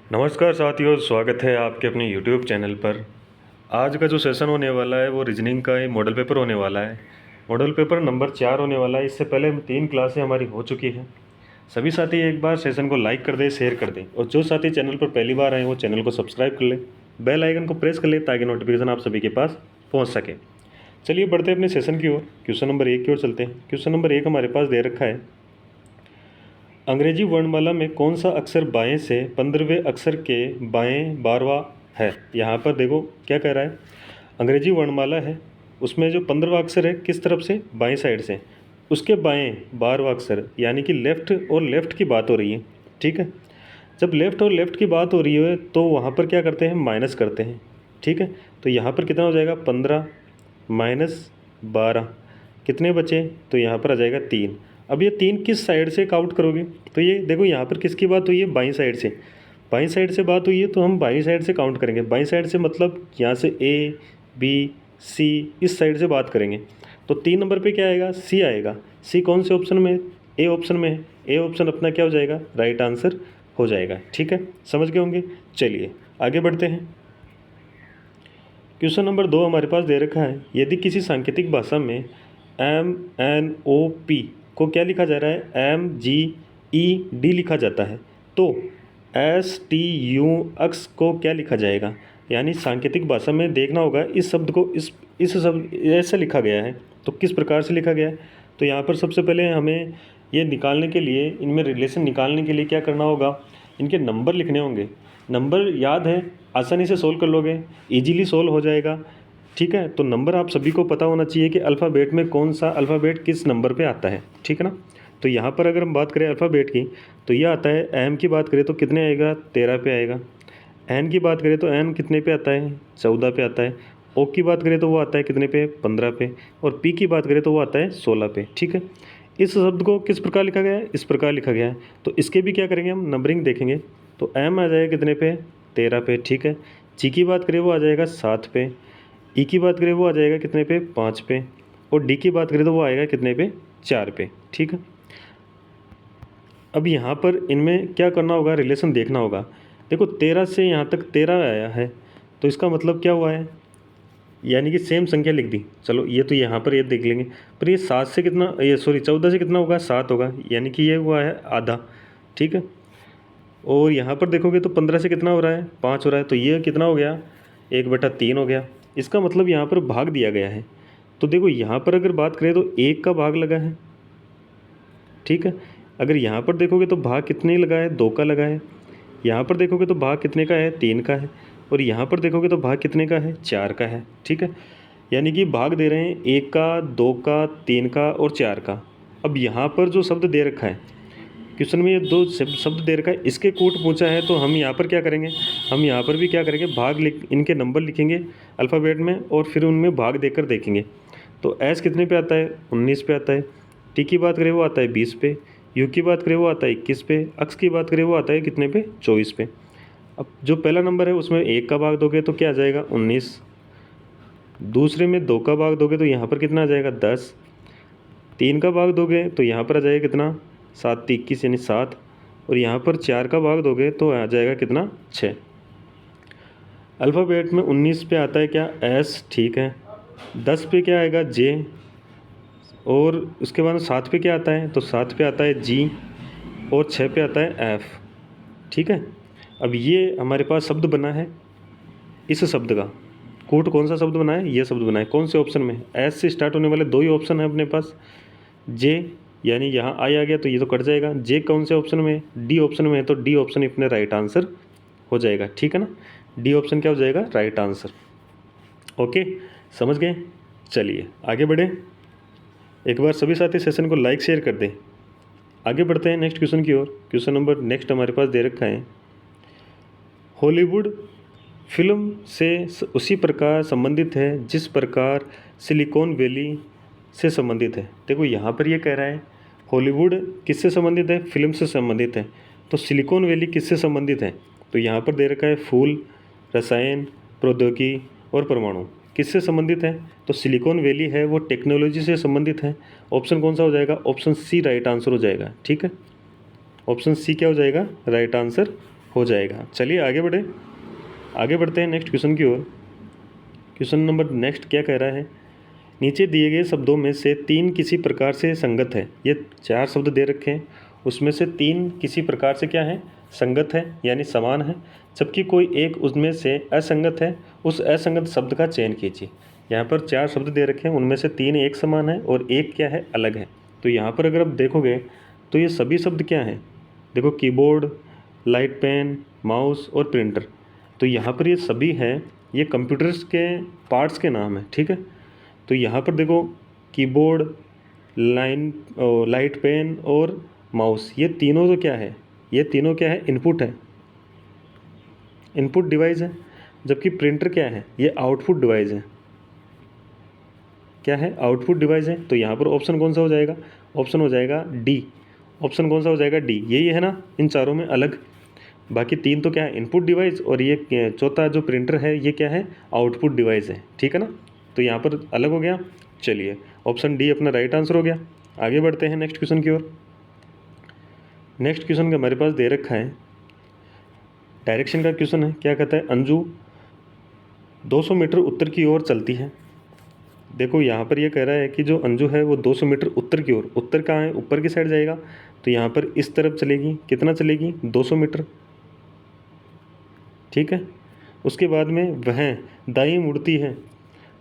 नमस्कार साथियों, स्वागत है आपके अपने YouTube चैनल पर। आज का जो सेशन होने वाला है वो रीजनिंग का ही मॉडल पेपर होने वाला है। मॉडल पेपर नंबर 4 होने वाला है। इससे पहले 3 क्लासें हमारी हो चुकी हैं। सभी साथी एक बार सेशन को लाइक कर दें, शेयर कर दें, और जो साथी चैनल पर पहली बार आए वो चैनल को सब्सक्राइब कर लें, बेल आइकन को प्रेस कर लें ताकि नोटिफिकेशन आप सभी के पास पहुँच सके। चलिए बढ़ते हैं अपने सेशन की ओर। क्वेश्चन नंबर 1 की ओर चलते हैं। क्वेश्चन नंबर 1 हमारे पास दे रखा है, अंग्रेजी वर्णमाला में कौन सा अक्षर बाएं से 15वें अक्षर के बाएं 12वां है। यहाँ पर देखो क्या कह रहा है, अंग्रेजी वर्णमाला है, उसमें जो 15वां अक्षर है किस तरफ से, बाएं साइड से, उसके बाएं 12वां अक्षर, यानी कि लेफ़्ट और लेफ़्ट की बात हो रही है। ठीक है, जब लेफ़्ट और लेफ़्ट की बात हो रही है तो वहाँ पर क्या करते हैं, माइनस करते हैं। ठीक है, तो यहाँ पर कितना हो जाएगा, 15 माइनस 12, कितने बचे, तो यहाँ पर आ जाएगा 3। अब ये 3 किस साइड से काउंट करोगे, तो ये देखो यहाँ पर किसकी बात हुई है, बाईं साइड से। बाईं साइड से बात हुई है तो हम बाईं साइड से काउंट करेंगे। बाईं साइड से मतलब यहाँ से ए बी सी इस साइड से बात करेंगे। तो 3 नंबर पे क्या आएगा, सी आएगा। सी कौन से ऑप्शन में है, ए ऑप्शन में है। ए ऑप्शन अपना क्या हो जाएगा, राइट आंसर हो जाएगा। ठीक है, समझ गए होंगे। चलिए आगे बढ़ते हैं। क्वेश्चन नंबर 2 हमारे पास दे रखा है, यदि किसी सांकेतिक भाषा में MNOP को क्या लिखा जा रहा है, MGED लिखा जाता है, तो STU अक्स को क्या लिखा जाएगा। यानी सांकेतिक भाषा में देखना होगा इस शब्द को इस शब्द ऐसे लिखा गया है, तो किस प्रकार से लिखा गया है। तो यहाँ पर सबसे पहले हमें ये निकालने के लिए, इनमें रिलेशन निकालने के लिए क्या करना होगा, इनके नंबर लिखने होंगे। नंबर याद है, आसानी से सोल्व कर लोगे, इजीली सोल्व हो जाएगा। ठीक है, तो नंबर आप सभी को पता होना चाहिए कि अल्फ़ाबेट में कौन सा अल्फ़ाबेट किस नंबर पे आता है। ठीक है ना, तो यहाँ पर अगर हम बात करें अल्फ़ाबेट की तो ये आता है, एम की बात करें तो कितने आएगा, 13 पे आएगा। एन की बात करें तो एन कितने पे आता है, 14 पे आता है। ओ की बात करें तो वो आता है कितने पे, 15 पे। और पी की बात करें तो वो आता है 16 पे। ठीक है, इस शब्द को किस प्रकार लिखा गया है, इस प्रकार लिखा गया है। तो इसके भी क्या करेंगे, हम नंबरिंग देखेंगे। तो एम आ जाएगा कितने पे, 13 पे। ठीक है, जी की बात करें वो आ जाएगा 7 पे। ई की बात करें वो आ जाएगा कितने पे, 5 पे। और डी की बात करें तो वो आएगा कितने पे, 4 पे। ठीक है, अब यहाँ पर इनमें क्या करना होगा, रिलेशन देखना होगा। देखो 13 से यहाँ तक 13 आया है, तो इसका मतलब क्या हुआ है, यानी कि सेम संख्या लिख दी। चलो ये तो यहाँ पर ये देख लेंगे, पर ये 7 से कितना, ये सॉरी 14 से कितना होगा, 7 होगा, यानी कि ये हुआ है आधा। ठीक है, और यहाँ पर देखोगे तो 15 से कितना हो रहा है, 5 हो रहा है, तो ये कितना हो गया, 1/3 हो गया। इसका मतलब यहाँ पर भाग दिया गया है। तो देखो यहाँ पर अगर बात करें तो 1 का भाग लगा है। ठीक है, अगर यहाँ पर देखोगे तो भाग कितने लगा है, 2 का लगा है। यहाँ पर देखोगे तो भाग कितने का है, 3 का है। और यहाँ पर देखोगे तो भाग कितने का है, 4 का है। ठीक है, यानी कि भाग दे रहे हैं 1 का, 2 का, 3 का और 4 का। अब यहाँ पर जो शब्द दे रखा है क्वेश्चन में, ये 2 शब्द दे रखा है, इसके कूट पूछा है, तो हम यहाँ पर क्या करेंगे, हम यहाँ पर भी क्या करेंगे, भाग लिख, इनके नंबर लिखेंगे अल्फ़ाबेट में और फिर उनमें भाग देकर देखेंगे। तो एस कितने पे आता है, 19 पे आता है। टी की बात करें वो आता है 20 पे। यू की बात करें वो आता है 21 पे। अक्स की बात करें वो आता है कितने पे, 24 पे। अब जो पहला नंबर है उसमें 1 का भाग दोगे तो क्या आ जाएगा, 19। दूसरे में 2 का भाग दोगे तो यहाँ पर कितना आ जाएगा, 10। 3 का भाग दोगे तो यहाँ पर आ जाएगा कितना, 7 × 21 यानी 7। और यहाँ पर 4 का भाग दोगे तो आ जाएगा कितना, 6। अल्फ़ाबेट में 19 पे आता है क्या, एस। ठीक है, 10 पे क्या आएगा, जे। और उसके बाद 7 पे क्या आता है, तो 7 पे आता है जी। और 6 पे आता है एफ। ठीक है, अब ये हमारे पास शब्द बना है, इस शब्द का कोट कौन सा शब्द बना है, ये शब्द बना है। कौन से ऑप्शन में, एस से स्टार्ट होने वाले 2 ही ऑप्शन है अपने पास। जे यानी यहाँ आई आ गया तो ये तो कट जाएगा। जे कौन से ऑप्शन में, डी ऑप्शन में है, तो डी ऑप्शन अपने राइट आंसर हो जाएगा। ठीक है ना, डी ऑप्शन क्या हो जाएगा, राइट आंसर। ओके, समझ गए। चलिए आगे बढ़ें। एक बार सभी साथी सेशन को लाइक शेयर कर दें। आगे बढ़ते हैं नेक्स्ट क्वेश्चन की ओर। क्वेश्चन नंबर नेक्स्ट हमारे पास दे रखा है, हॉलीवुड फिल्म से उसी प्रकार संबंधित है जिस प्रकार सिलिकॉन वैली से संबंधित है। देखो यहाँ पर ये कह रहा है हॉलीवुड किससे संबंधित है, फिल्म से संबंधित है। तो सिलिकॉन वैली किससे संबंधित है, तो यहाँ पर दे रखा है फूल, रसायन, प्रौद्योगिकी और परमाणु किससे संबंधित है। तो सिलिकॉन वैली है वो टेक्नोलॉजी से संबंधित है। ऑप्शन कौन सा हो जाएगा, ऑप्शन सी राइट आंसर हो जाएगा। ठीक है, ऑप्शन सी क्या हो जाएगा, राइट आंसर हो जाएगा। चलिए आगे बढ़ते हैं नेक्स्ट क्वेश्चन की ओर। क्वेश्चन नंबर नेक्स्ट क्या कह रहा है, नीचे दिए गए शब्दों में से 3 किसी प्रकार से संगत है। ये 4 शब्द दे रखे हैं, उसमें से 3 किसी प्रकार से क्या है, संगत है यानी समान है, जबकि कोई एक उसमें से असंगत है। उस असंगत शब्द का चयन कीजिए। यहाँ पर 4 शब्द दे रखे हैं, उनमें से 3 एक समान है और एक क्या है, अलग है। तो यहाँ पर अगर आप देखोगे तो ये सभी शब्द क्या हैं, देखो कीबोर्ड, लाइट पेन, माउस और प्रिंटर। तो यहाँ पर ये सभी हैं, ये कंप्यूटर्स के पार्ट्स के नाम हैं, ठीक है। तो यहाँ पर देखो कीबोर्ड, लाइट पेन और माउस, ये तीनों तो क्या है, ये तीनों क्या है, इनपुट है, इनपुट डिवाइस है। जबकि प्रिंटर क्या है, ये आउटपुट डिवाइस है, क्या है, आउटपुट डिवाइस है। तो यहाँ पर ऑप्शन कौन सा हो जाएगा, ऑप्शन हो जाएगा डी। ऑप्शन कौन सा हो जाएगा, डी। यही है ना इन चारों में अलग, बाकी 3 तो क्या है, इनपुट डिवाइस, और ये चौथा जो प्रिंटर है ये क्या है, आउटपुट डिवाइस है, ठीक है ना। तो यहाँ पर अलग हो गया। चलिए ऑप्शन डी अपना राइट आंसर हो गया। आगे बढ़ते हैं नेक्स्ट क्वेश्चन की ओर। नेक्स्ट क्वेश्चन का हमारे पास दे रखा है, डायरेक्शन का क्वेश्चन है। क्या कहता है, अंजू 200 मीटर उत्तर की ओर चलती है। देखो यहाँ पर ये कह रहा है कि जो अंजू है वो 200 मीटर उत्तर की ओर, उत्तर कहाँ है, ऊपर की साइड जाएगा। तो यहाँ पर इस तरफ चलेगी, कितना चलेगी, 200 मीटर, ठीक है। उसके बाद में वह दाईं मुड़ती है।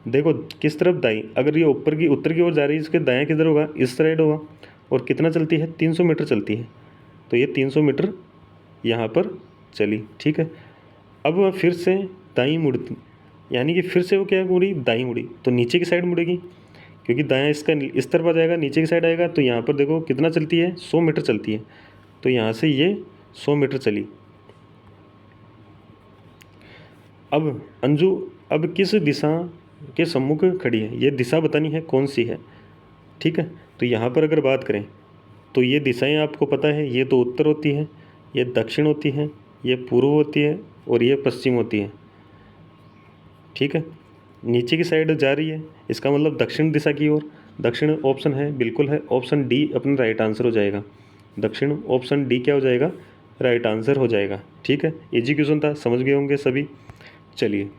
देखो किस तरफ, दाईं, अगर ये ऊपर की उत्तर की ओर जा रही है, इसके दायां किधर होगा, इस साइड होगा। और कितना चलती है, 300 मीटर चलती है। तो ये 300 मीटर यहाँ पर चली, ठीक है। अब वह फिर से दाईं मुड़ती, यानी कि फिर से वो क्या मुड़ी, दाईं मुड़ी, तो नीचे की साइड मुड़ेगी, क्योंकि दायां इसका इस तरफ आ जाएगा, नीचे की साइड आएगा। तो यहाँ पर देखो कितना चलती है, 100 मीटर चलती है। तो यहाँ से ये 100 मीटर चली। अब अंजू अब किस दिशा के सम्मुख खड़ी है, ये दिशा बतानी है कौन सी है, ठीक है। तो यहाँ पर अगर बात करें तो ये दिशाएं आपको पता है, ये तो उत्तर होती है, ये दक्षिण होती है, ये पूर्व होती है और ये पश्चिम होती है, ठीक है। नीचे की साइड जा रही है, इसका मतलब दक्षिण दिशा की ओर। दक्षिण ऑप्शन है, बिल्कुल है, ऑप्शन डी अपना राइट आंसर हो जाएगा। दक्षिण ऑप्शन डी क्या हो जाएगा, राइट आंसर हो जाएगा, ठीक है। इजी क्वेश्चन था, समझ गए होंगे सभी। चलिए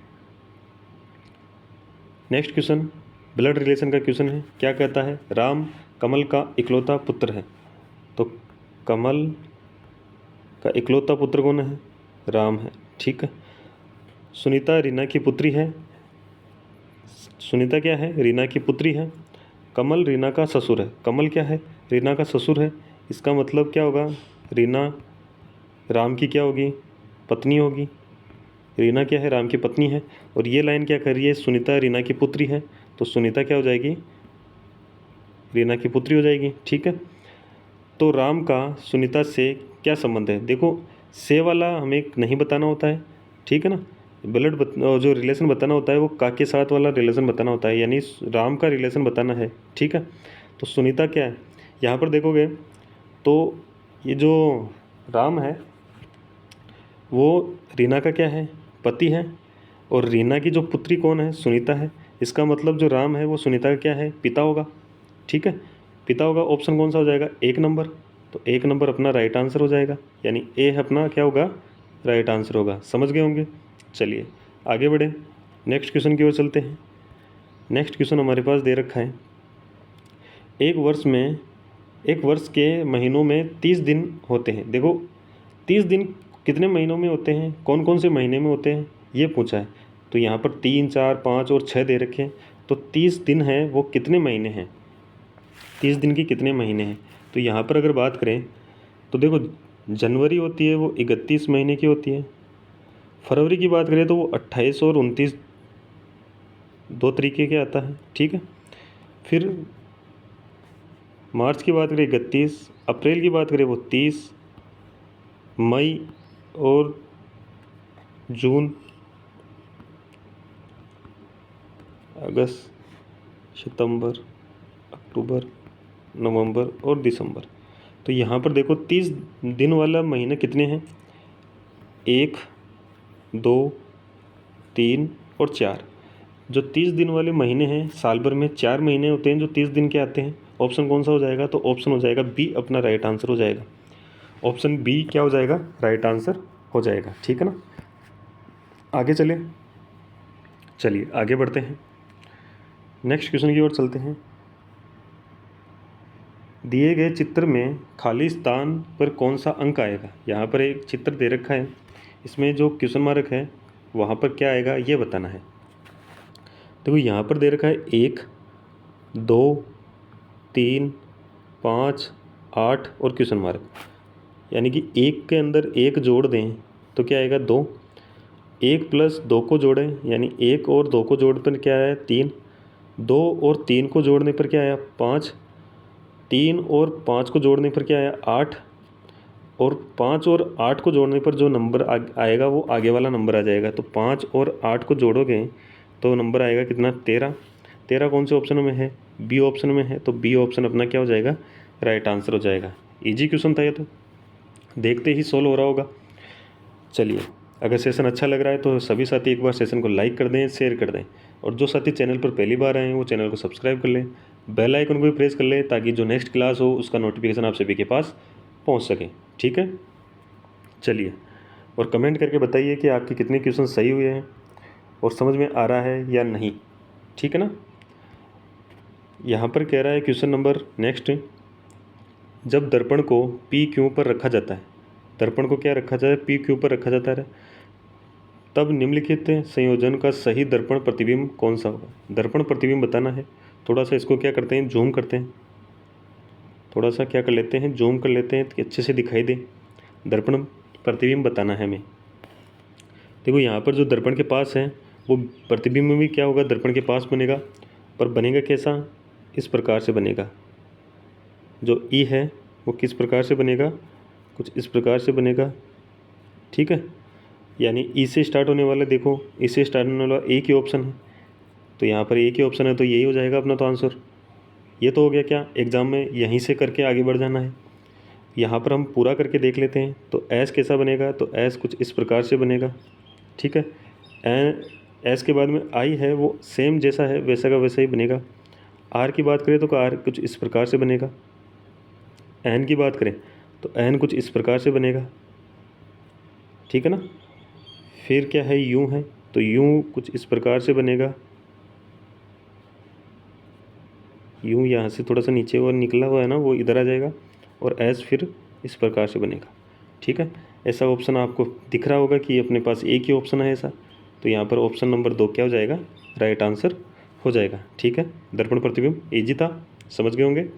नेक्स्ट क्वेश्चन ब्लड रिलेशन का क्वेश्चन है। क्या कहता है, राम कमल का इकलौता पुत्र है। तो कमल का इकलौता पुत्र कौन है, राम है, ठीक है। सुनीता रीना की पुत्री है। सुनीता क्या है, रीना की पुत्री है। कमल रीना का ससुर है। कमल क्या है, रीना का ससुर है। इसका मतलब क्या होगा, रीना राम की क्या होगी, पत्नी होगी। रीना क्या है, राम की पत्नी है। और ये लाइन क्या कर रही है, सुनीता रीना की पुत्री है। तो सुनीता क्या हो जाएगी, रीना की पुत्री हो जाएगी, ठीक है। तो राम का सुनीता से क्या संबंध है, देखो से वाला हमें नहीं बताना होता है, ठीक है ना। जो रिलेशन बताना होता है वो का के साथ वाला रिलेशन बताना होता है, यानी राम का रिलेशन बताना है, ठीक है। तो सुनीता क्या है, यहाँ पर देखोगे तो ये जो राम है वो रीना का क्या है, पति है। और रीना की जो पुत्री कौन है, सुनीता है। इसका मतलब जो राम है वो सुनीता का क्या है, पिता होगा, ठीक है, पिता होगा। ऑप्शन कौन सा हो जाएगा, 1 नंबर। तो 1 नंबर अपना राइट आंसर हो जाएगा, यानी ए अपना क्या होगा, राइट आंसर होगा। समझ गए होंगे। चलिए आगे बढ़ें, नेक्स्ट क्वेश्चन की ओर चलते हैं। नेक्स्ट क्वेश्चन हमारे पास दे रखा है, एक वर्ष के महीनों में 30 दिन होते हैं। देखो 30 दिन कितने महीनों में होते हैं, कौन कौन से महीने में होते हैं, ये पूछा है। तो यहाँ पर 3, 4, 5 और 6 दे रखे हैं। तो 30 दिन हैं वो कितने महीने हैं, 30 दिन की कितने महीने हैं। तो यहाँ पर अगर बात करें तो देखो जनवरी होती है वो 31 महीने की होती है। फरवरी की बात करें तो वो 28 और 29 दो तरीके के आता है, ठीक है। फिर मार्च की बात करें 31, अप्रैल की बात करें वो 30, मई और जून, अगस्त, सितंबर, अक्टूबर, नवंबर और दिसंबर। तो यहाँ पर देखो 30 दिन वाला महीना कितने हैं, 1, 2, 3 और 4। जो 30 दिन वाले महीने हैं, साल भर में 4 महीने होते हैं जो 30 दिन के आते हैं। ऑप्शन कौन सा हो जाएगा, तो ऑप्शन हो जाएगा बी अपना राइट आंसर हो जाएगा। ऑप्शन बी क्या हो जाएगा, राइट आंसर हो जाएगा। ठीक है ना, आगे चलिए आगे बढ़ते हैं, नेक्स्ट क्वेश्चन की ओर चलते हैं। दिए गए चित्र में खाली स्थान पर कौन सा अंक आएगा। यहाँ पर एक चित्र दे रखा है, इसमें जो क्वेश्चन मार्क है वहाँ पर क्या आएगा ये बताना है। देखो यहाँ पर दे रखा है 1, 2, 3, 5, 8 और क्वेश्चन मार्क, यानी कि 1 के अंदर 1 जोड़ दें तो क्या आएगा 2, 1 प्लस 2 को जोड़ें यानी 1 और 2 को जोड़ पर क्या आया 3, 2 और 3 को जोड़ने पर क्या आया 5, 3 और 5 को जोड़ने पर क्या आया 8, और 5 और 8 को जोड़ने पर जो नंबर आएगा वो आगे वाला नंबर आ जाएगा। तो 5 और 8 को जोड़ोगे तो नंबर आएगा कितना 13। 13 कौन से ऑप्शन में है, बी ऑप्शन में है, तो बी ऑप्शन अपना क्या हो जाएगा, राइट आंसर हो जाएगा। इजी क्वेश्चन था ये, तो देखते ही सोल्व हो रहा होगा। चलिए, अगर सेशन अच्छा लग रहा है तो सभी साथी एक बार सेशन को लाइक कर दें, शेयर कर दें, और जो साथी चैनल पर पहली बार आए हैं वो चैनल को सब्सक्राइब कर लें, बेल आइकन को भी प्रेस कर लें ताकि जो नेक्स्ट क्लास हो उसका नोटिफिकेशन आप सभी के पास पहुंच सके। ठीक है, चलिए, और कमेंट करके बताइए कि आपके कितने क्वेश्चन सही हुए हैं और समझ में आ रहा है या नहीं। ठीक है ना, यहाँ पर कह रहा है क्वेश्चन नंबर नेक्स्ट, जब दर्पण को पी क्यू पर रखा जाता है, दर्पण को क्या रखा जाता है, पी क्यू पर रखा जाता है, तब निम्नलिखित संयोजन का सही दर्पण प्रतिबिंब कौन सा होगा। दर्पण प्रतिबिंब बताना है, थोड़ा सा इसको क्या करते हैं, जूम करते हैं, थोड़ा सा क्या कर लेते हैं, जूम कर लेते हैं कि अच्छे से दिखाई दे। दर्पण प्रतिबिंब बताना है हमें। देखो यहाँ पर जो दर्पण के पास है वो प्रतिबिंब में भी क्या होगा, दर्पण के पास बनेगा, पर बनेगा कैसा, इस प्रकार से बनेगा। जो ई है वो किस प्रकार से बनेगा, कुछ इस प्रकार से बनेगा। ठीक है, यानी ई से स्टार्ट होने वाला, देखो ई से स्टार्ट होने वाला एक ही ऑप्शन है, तो यहाँ पर एक ही ऑप्शन है, तो यही हो जाएगा अपना तो आंसर। ये तो हो गया क्या, एग्ज़ाम में यहीं से करके आगे बढ़ जाना है। यहाँ पर हम पूरा करके देख लेते हैं। तो एस कैसा बनेगा, तो एस कुछ इस प्रकार से बनेगा। ठीक है, एस के बाद में आई है वो सेम जैसा है वैसा का वैसा ही बनेगा। आर की बात करें तो आर कुछ इस प्रकार से बनेगा। एन की बात करें तो एन कुछ इस प्रकार से बनेगा। ठीक है ना, फिर क्या है, यूँ है तो यूँ कुछ इस प्रकार से बनेगा। यूँ यहाँ से थोड़ा सा नीचे और निकला हुआ है ना, वो इधर आ जाएगा, और एस फिर इस प्रकार से बनेगा। ठीक है, ऐसा ऑप्शन आपको दिख रहा होगा कि अपने पास एक ही ऑप्शन है ऐसा, तो यहाँ पर ऑप्शन नंबर 2 क्या हो जाएगा, राइट आंसर हो जाएगा। ठीक है, दर्पण प्रतिबिंब इजी था, समझ गए होंगे,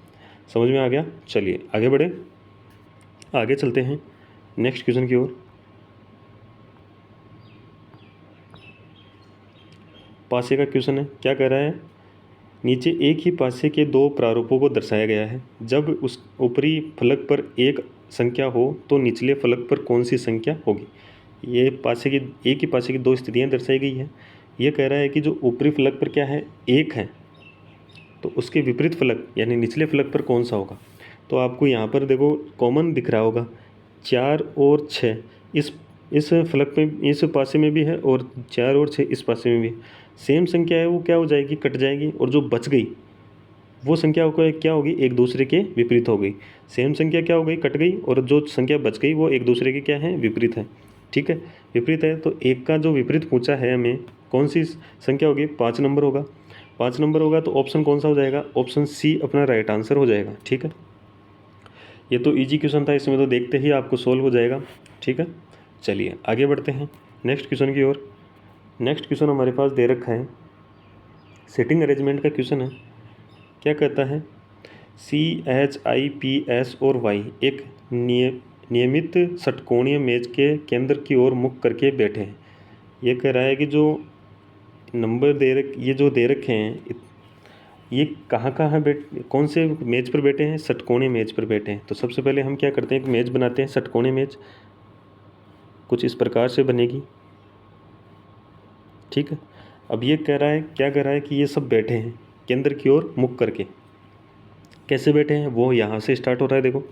समझ में आ गया। चलिए आगे बढ़े, आगे चलते हैं नेक्स्ट क्वेश्चन की ओर। पासे का क्वेश्चन है, क्या कह रहा है, नीचे एक ही पासे के दो प्रारूपों को दर्शाया गया है। जब उस ऊपरी फलक पर एक संख्या हो तो निचले फलक पर कौन सी संख्या होगी। ये पासे की, एक ही पासे की दो स्थितियाँ दर्शाई गई हैं। ये कह रहा है कि जो ऊपरी फलक पर क्या है, एक है, तो उसके विपरीत फलक यानी निचले फलक पर कौन सा होगा। तो आपको यहाँ पर देखो कॉमन दिख रहा होगा, 4 और 6 इस फलक में, इस पासे में भी है, और 4 और 6 इस पासे में भी सेम संख्या है, वो क्या हो जाएगी, कट जाएगी, और जो बच गई वो संख्या को क्या होगी, एक दूसरे के विपरीत हो गई। सेम संख्या क्या हो गई, कट गई, और जो संख्या बच गई वो एक दूसरे के क्या है, विपरीत है। ठीक है, विपरीत है, तो एक का जो विपरीत पूछा है हमें, कौन सी संख्या होगी, 5 नंबर होगा। 5 नंबर होगा तो ऑप्शन कौन सा हो जाएगा, ऑप्शन सी अपना राइट आंसर हो जाएगा। ठीक है, ये तो इजी क्वेश्चन था, इसमें तो देखते ही आपको सोल्व हो जाएगा। ठीक है, चलिए आगे बढ़ते हैं नेक्स्ट क्वेश्चन की ओर। नेक्स्ट क्वेश्चन हमारे पास दे रखा है, सेटिंग अरेंजमेंट का क्वेश्चन है। क्या कहता है, CHIPS और Y एक नियमित षटकोणीय मेज के केंद्र की ओर मुख करके बैठे हैं। ये कह रहा है कि जो नंबर ये जो दे रखे हैं, ये कहाँ कहाँ कौन से मेज पर बैठे हैं, षटकोणीय मेज पर बैठे हैं। तो सबसे पहले हम क्या करते हैं, एक मेज बनाते हैं, षटकोणीय मेज कुछ इस प्रकार से बनेगी। ठीक है, अब ये कह रहा है, क्या कह रहा है कि ये सब बैठे हैं केंद्र की ओर मुख करके। कैसे बैठे हैं, वो यहाँ से स्टार्ट हो रहा है। देखो,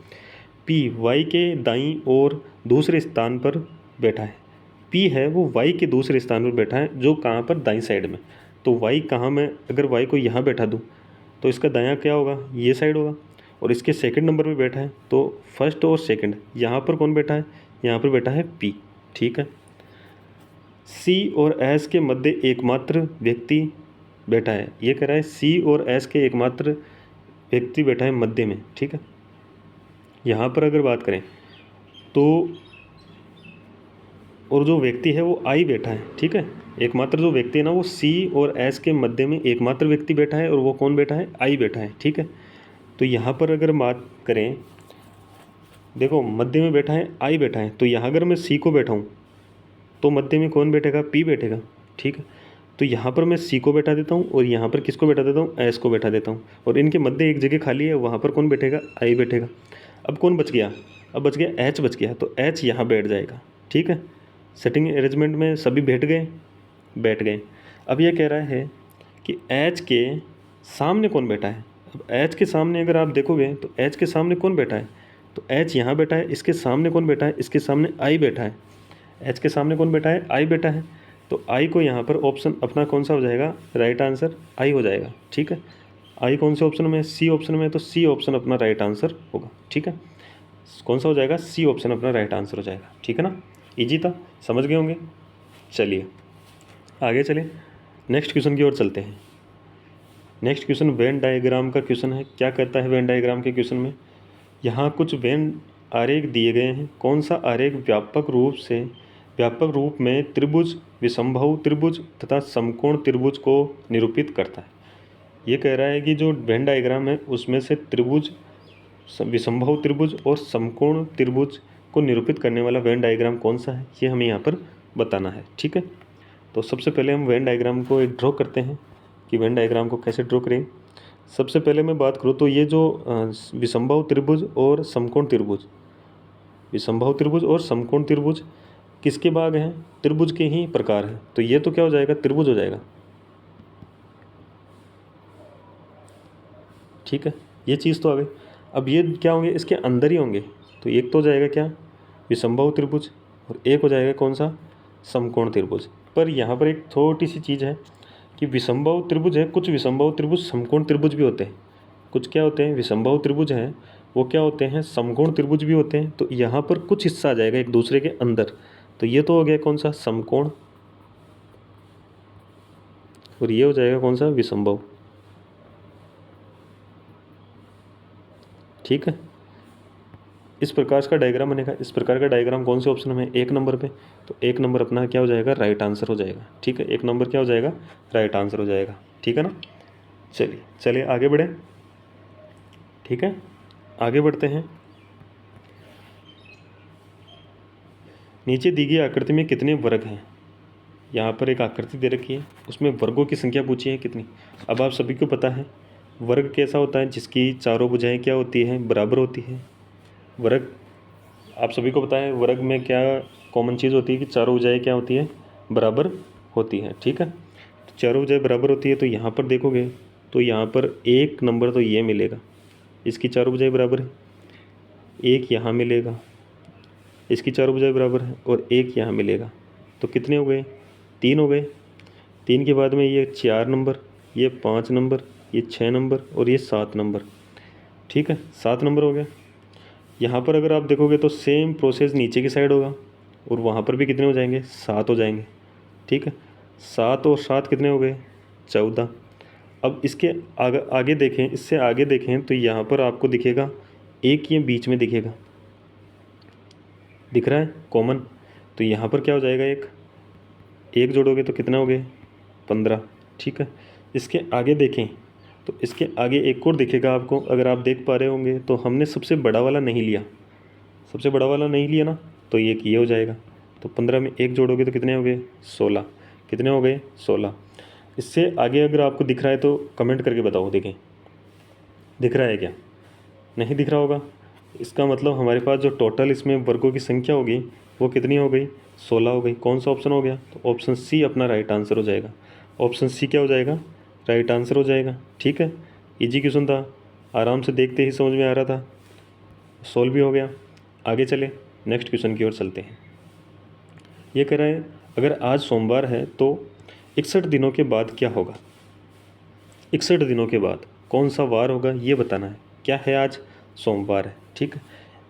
P Y के दाईं ओर दूसरे स्थान पर बैठा है। P है वो Y के दूसरे स्थान पर बैठा है, जो कहाँ पर, दाईं साइड में। तो Y कहाँ, मैं अगर Y को यहाँ बैठा दूँ तो इसका दायां क्या होगा, ये साइड होगा, और इसके सेकंड नंबर पे बैठा है, तो फर्स्ट और सेकंड यहाँ पर कौन बैठा है, यहाँ पर बैठा है P। ठीक है। सी और एस के मध्य एकमात्र व्यक्ति बैठा है, ये कह रहा है सी और एस के एकमात्र व्यक्ति बैठा है मध्य में, ठीक है। यहाँ पर अगर बात करें तो और जो व्यक्ति है वो आई बैठा है, ठीक है। एकमात्र जो व्यक्ति है ना वो सी और एस के मध्य में एकमात्र व्यक्ति बैठा है और वो कौन बैठा है, आई बैठा है, ठीक है। तो यहाँ पर अगर बात करें, देखो मध्य में बैठा है आई बैठा है, तो यहाँ अगर मैं सी को बैठाऊँ तो मध्य में कौन बैठेगा, पी बैठेगा, ठीक है। तो यहाँ पर मैं सी को बैठा देता हूँ और यहाँ पर किसको बैठा देता हूँ, एस को बैठा देता हूँ, और इनके मध्य एक जगह खाली है, वहाँ पर कौन बैठेगा, आई बैठेगा। अब कौन बच गया, अब बच गया एच बच गया, तो एच यहाँ बैठ जाएगा, ठीक है। सेटिंग अरेंजमेंट में सभी बैठ गए। अब यह कह रहा है कि एच के सामने कौन बैठा है। अब एच के सामने अगर आप देखोगे तो एच के सामने कौन बैठा है, तो एच यहाँ बैठा है, इसके सामने कौन बैठा है, इसके सामने आई बैठा है। एच के सामने कौन बैठा है, आई बैठा है, तो आई को यहाँ पर ऑप्शन अपना कौन सा हो जाएगा, राइट आंसर आई हो जाएगा, ठीक है। आई कौन से ऑप्शन में, सी ऑप्शन में, तो सी ऑप्शन अपना राइट आंसर होगा, ठीक है। कौन सा हो जाएगा, सी ऑप्शन अपना राइट आंसर हो जाएगा, ठीक है ना। इजी था, समझ गए होंगे। चलिए आगे चले, नेक्स्ट क्वेश्चन की ओर चलते हैं। नेक्स्ट क्वेश्चन वेन डायग्राम का क्वेश्चन है। क्या कहता है वेन डायग्राम के क्वेश्चन में, यहाँ कुछ वेन आरेख दिए गए हैं। कौन सा आरेख व्यापक रूप में त्रिभुज, विषमबाहु त्रिभुज तथा समकोण त्रिभुज को निरूपित करता है। ये कह रहा है कि जो वेन डायग्राम है उसमें से त्रिभुज, विषमबाहु त्रिभुज और समकोण त्रिभुज को निरूपित करने वाला वेन डायग्राम कौन सा है, ये हमें यहाँ पर बताना है, ठीक है। तो सबसे पहले हम वेन डायग्राम को एक ड्रॉ करते हैं कि वेन डायग्राम को कैसे ड्रॉ करें। सबसे पहले मैं बात करूँ तो ये जो विषमबाहु त्रिभुज और समकोण त्रिभुज, विषमबाहु त्रिभुज और समकोण त्रिभुज किसके भाग हैं, त्रिभुज के ही प्रकार हैं। तो ये तो क्या हो जाएगा, त्रिभुज हो जाएगा, ठीक है। ये चीज़ तो आ गई। अब ये क्या होंगे, इसके अंदर ही होंगे। तो एक तो हो जाएगा क्या, विषमबाहु त्रिभुज, और एक हो जाएगा कौन सा, समकोण त्रिभुज। पर यहाँ पर एक छोटी सी चीज़ है कि विषमबाहु त्रिभुज है, कुछ विषमबाहु त्रिभुज समकोण त्रिभुज भी होते हैं। कुछ क्या होते हैं, विषमबाहु त्रिभुज हैं वो क्या होते हैं, समकोण त्रिभुज भी होते हैं। तो यहाँ पर कुछ हिस्सा आ जाएगा एक दूसरे के अंदर। तो ये तो हो गया कौन सा, समकोण, और ये हो जाएगा कौन सा, विषमबाहु, ठीक है। इस प्रकार का डायग्राम बनेगा। इस प्रकार का डायग्राम कौन से ऑप्शन में, एक नंबर पे। तो एक नंबर अपना क्या हो जाएगा, राइट आंसर हो जाएगा, ठीक है। एक नंबर क्या हो जाएगा, राइट आंसर हो जाएगा, ठीक है ना। चलिए आगे बढ़े, ठीक है। आगे बढ़ते हैं। नीचे दी गई आकृति में कितने वर्ग हैं। यहाँ पर एक आकृति दे रखी है, उसमें वर्गों की संख्या पूछी है कितनी। अब आप सभी को पता है वर्ग कैसा होता है, जिसकी चारों भुजाएं क्या होती हैं, बराबर होती है। वर्ग आप सभी को पता है वर्ग में क्या कॉमन चीज़ होती है कि चारों भुजाएं क्या होती है, बराबर होती है, ठीक है। तो चारों भुजाएं बराबर होती है, तो यहाँ पर देखोगे तो यहाँ पर एक नंबर तो ये मिलेगा, इसकी चारों भुजाएं बराबर है। एक यहाँ मिलेगा, इसकी चारों भुजाएं बराबर है, और एक यहाँ मिलेगा। तो कितने हो गए, तीन हो गए। तीन के बाद में ये 4 नंबर, ये 5 नंबर, ये 6 नंबर और ये 7 नंबर, ठीक है। 7 नंबर हो गया। यहाँ पर अगर आप देखोगे तो सेम प्रोसेस नीचे की साइड होगा, और वहाँ पर भी कितने हो जाएंगे, 7 हो जाएंगे, ठीक है। 7 और 7 कितने हो गए, 14। अब इसके आगे देखें, इससे आगे देखें तो यहाँ पर आपको दिखेगा एक, ये बीच में दिखेगा, दिख रहा है कॉमन। तो यहाँ पर क्या हो जाएगा, एक जोड़ोगे तो कितना हो गए, 15, ठीक है। इसके आगे देखें तो इसके आगे एक और दिखेगा आपको, अगर आप देख पा रहे होंगे तो हमने सबसे बड़ा वाला नहीं लिया, सबसे बड़ा वाला नहीं लिया ना, तो ये हो जाएगा। तो 15 में एक जोड़ोगे तो कितने हो गए, 16। कितने हो गए, 16। इससे आगे अगर आपको दिख रहा है तो कमेंट करके बताओ, देखें दिख रहा है क्या, नहीं दिख रहा होगा। इसका मतलब हमारे पास जो टोटल इसमें वर्गों की संख्या होगी वो कितनी हो गई, 16 हो गई। कौन सा ऑप्शन हो गया, तो ऑप्शन सी अपना राइट आंसर हो जाएगा। ऑप्शन सी क्या हो जाएगा, राइट आंसर हो जाएगा, ठीक है। इजी क्वेश्चन था, आराम से देखते ही समझ में आ रहा था, सॉल्व भी हो गया। आगे चले, नेक्स्ट क्वेश्चन की ओर चलते हैं। ये कह रहा है अगर आज सोमवार है तो 61 दिनों के बाद क्या होगा। 61 दिनों के बाद कौन सा वार होगा ये बताना है। क्या है, आज सोमवार है, ठीक है।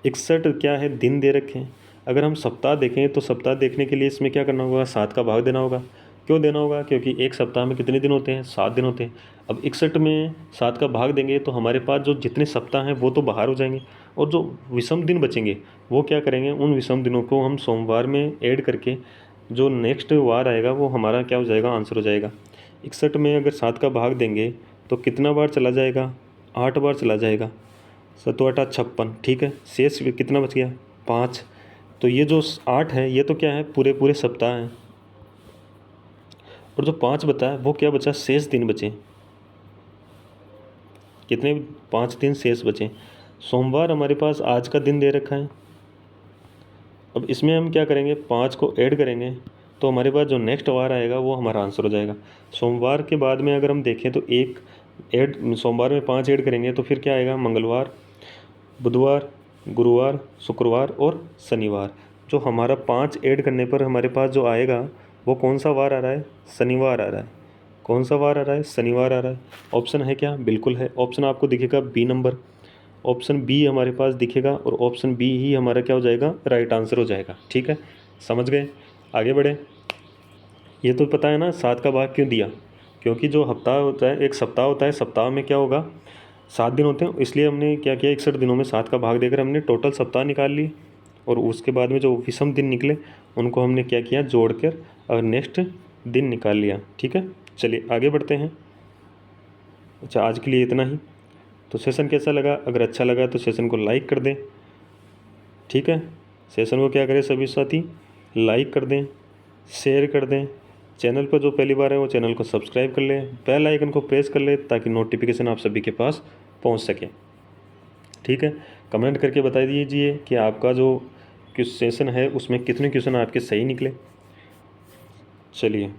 61 क्या है, दिन दे रखे हैं। अगर हम सप्ताह देखें तो सप्ताह देखने के लिए इसमें क्या करना होगा, 7 का भाग देना होगा। क्यों देना होगा, क्योंकि एक सप्ताह में कितने दिन होते हैं, 7 दिन होते हैं। अब 61 में 7 का भाग देंगे तो हमारे पास जो जितने सप्ताह हैं वो तो बाहर हो जाएंगे, और जो विषम दिन बचेंगे वो क्या करेंगे, उन विषम दिनों को हम सोमवार में ऐड करके जो नेक्स्ट वार आएगा वो हमारा क्या हो जाएगा, आंसर हो जाएगा। 61 में अगर 7 का भाग देंगे तो कितना बार चला जाएगा, 8 बार चला जाएगा। 7 8 56, ठीक है। शेष कितना बच गया, 5। तो ये जो 8 है ये तो क्या है, पूरे पूरे सप्ताह हैं, और जो 5 बचा है वो क्या बचा, शेष दिन बचे। कितने, 5 दिन शेष बचे। सोमवार हमारे पास आज का दिन दे रखा है। अब इसमें हम क्या करेंगे, 5 को ऐड करेंगे तो हमारे पास जो नेक्स्ट वार आएगा वो हमारा आंसर हो जाएगा। सोमवार के बाद में अगर हम देखें तो एक ऐड, सोमवार में 5 ऐड करेंगे तो फिर क्या आएगा, मंगलवार, बुधवार, गुरुवार, शुक्रवार और शनिवार। जो हमारा 5 ऐड करने पर हमारे पास जो आएगा वो कौन सा वार आ रहा है, शनिवार आ रहा है। कौन सा वार आ रहा है, शनिवार आ रहा है। ऑप्शन है क्या, बिल्कुल है। ऑप्शन आपको दिखेगा बी नंबर, ऑप्शन बी हमारे पास दिखेगा, और ऑप्शन बी ही हमारा क्या हो जाएगा, राइट आंसर हो जाएगा। ठीक है, समझ गए, आगे बढ़े। ये तो पता है ना 7 का भाग क्यों दिया, क्योंकि जो हफ्ता होता है, एक सप्ताह होता है, सप्ताह में क्या होगा, 7 दिन होते हैं, इसलिए हमने क्या किया, 61 दिनों में 7 का भाग देकर हमने टोटल सप्ताह निकाल लिए, और उसके बाद में जो विषम दिन निकले उनको हमने क्या किया, जोड़ कर और नेक्स्ट दिन निकाल लिया। ठीक है, चलिए आगे बढ़ते हैं। अच्छा, आज के लिए इतना ही। तो सेशन कैसा लगा, अगर अच्छा लगा तो सेशन को लाइक कर दें। ठीक है, सेशन को क्या करें सभी साथी, लाइक कर दें, शेयर कर दें। चैनल पर जो पहली बार है वो चैनल को सब्सक्राइब कर लें, बेल आइकन को प्रेस कर लें ताकि नोटिफिकेशन आप सभी के पास पहुंच सके। ठीक है, कमेंट करके बता दीजिए कि आपका जो सेशन है उसमें कितने क्वेश्चन आपके सही निकले। चलिए,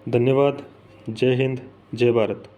धन्यवाद। जय हिंद, जय भारत।